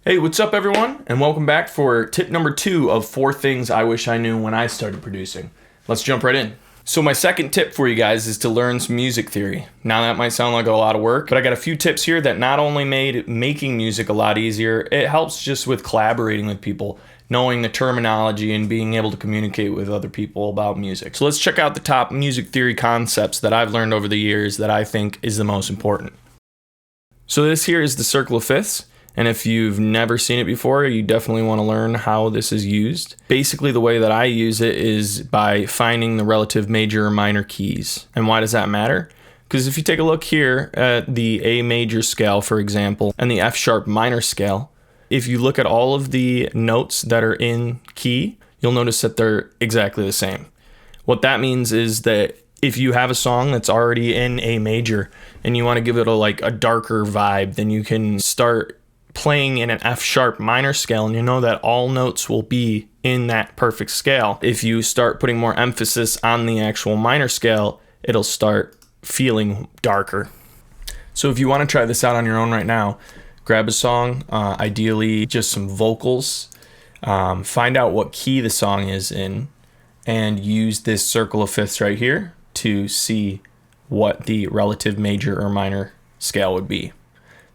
Hey, what's up everyone? And welcome back for tip number 2 of 4 things I wish I knew when I started producing. Let's jump right in. So my second tip for you guys is to learn some music theory. Now that might sound like a lot of work, but I got a few tips here that not only made making music a lot easier, it helps just with collaborating with people, knowing the terminology and being able to communicate with other people about music. So let's check out the top music theory concepts that I've learned over the years that I think is the most important. So this here is the circle of fifths. And if you've never seen it before, you definitely want to learn how this is used. Basically, the way that I use it is by finding the relative major or minor keys. And why does that matter? Because if you take a look here at the A major scale, for example, and the F sharp minor scale, if you look at all of the notes that are in key, you'll notice that they're exactly the same. What that means is that if you have a song that's already in A major and you want to give it a darker vibe, then you can start playing in an F sharp minor scale, and you know that all notes will be in that perfect scale. If you start putting more emphasis on the actual minor scale, it'll start feeling darker. So if you want to try this out on your own right now, grab a song, ideally just some vocals, find out what key the song is in, and use this circle of fifths right here to see what the relative major or minor scale would be.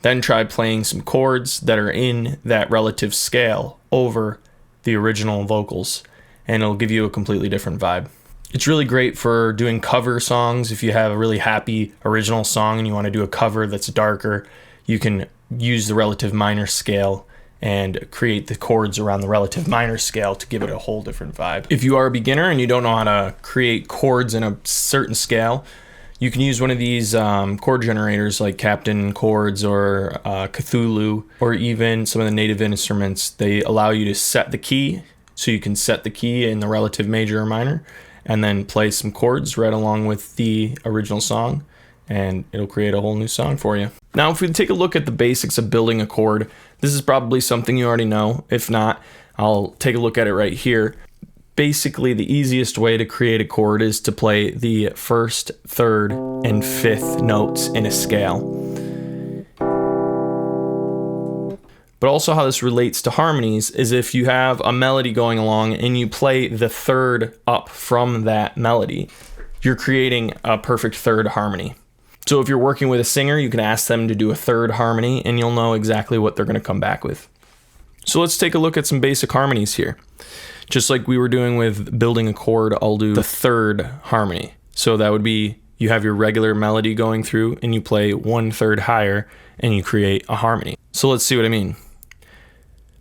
Then try playing some chords that are in that relative scale over the original vocals, and it'll give you a completely different vibe. It's really great for doing cover songs. If you have a really happy original song and you want to do a cover that's darker, you can use the relative minor scale and create the chords around the relative minor scale to give it a whole different vibe. If you are a beginner and you don't know how to create chords in a certain scale, you can use one of these chord generators like Captain Chords or Cthulhu, or even some of the native instruments. They allow you to set the key, so you can set the key in the relative major or minor, and then play some chords right along with the original song, and it'll create a whole new song for you. Now, if we take a look at the basics of building a chord, this is probably something you already know. If not, I'll take a look at it right here. Basically, the easiest way to create a chord is to play the first, third, and fifth notes in a scale. But also how this relates to harmonies is if you have a melody going along and you play the third up from that melody, you're creating a perfect third harmony. So if you're working with a singer, you can ask them to do a third harmony and you'll know exactly what they're going to come back with. So let's take a look at some basic harmonies here. Just like we were doing with building a chord, I'll do the third harmony. So that would be, you have your regular melody going through and you play 1/3 higher and you create a harmony. So let's see what I mean.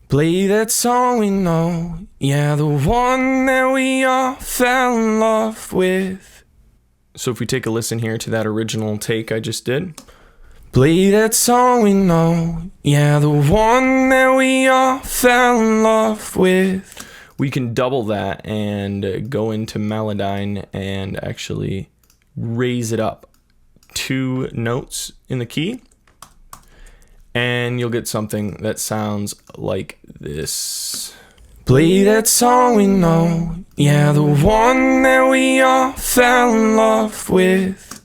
Play that song we know, yeah, the one that we all fell in love with. So if we take a listen here to that original take I just did. Play that song we know, yeah, the one that we all fell in love with. We can double that and go into Melodyne and actually raise it up 2 notes in the key. And you'll get something that sounds like this. Play that song we know, yeah, the one that we all fell in love with.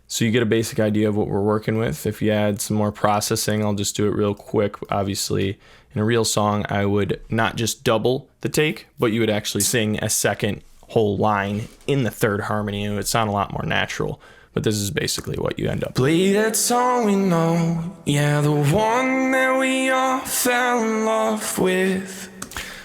So you get a basic idea of what we're working with. If you add some more processing, I'll just do it real quick. Obviously, in a real song, I would not just double the take, but you would actually sing a second whole line in the third harmony, and it would sound a lot more natural. But this is basically what you end up. Play that song we know, yeah, the one that we all fell in love with.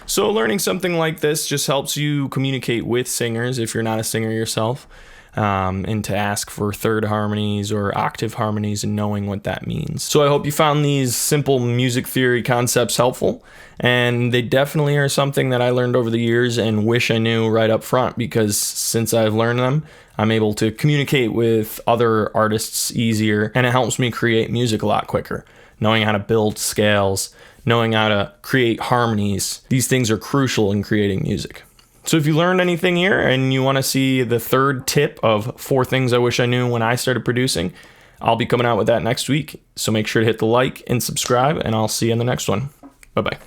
So learning something like this just helps you communicate with singers if you're not a singer yourself. And to ask for third harmonies or octave harmonies and knowing what that means. So I hope you found these simple music theory concepts helpful, and they definitely are something that I learned over the years and wish I knew right up front, because since I've learned them, I'm able to communicate with other artists easier, and it helps me create music a lot quicker. Knowing how to build scales, knowing how to create harmonies, these things are crucial in creating music. So if you learned anything here and you want to see the third tip of 4 things I wish I knew when I started producing, I'll be coming out with that next week. So make sure to hit the like and subscribe, and I'll see you in the next one. Bye-bye.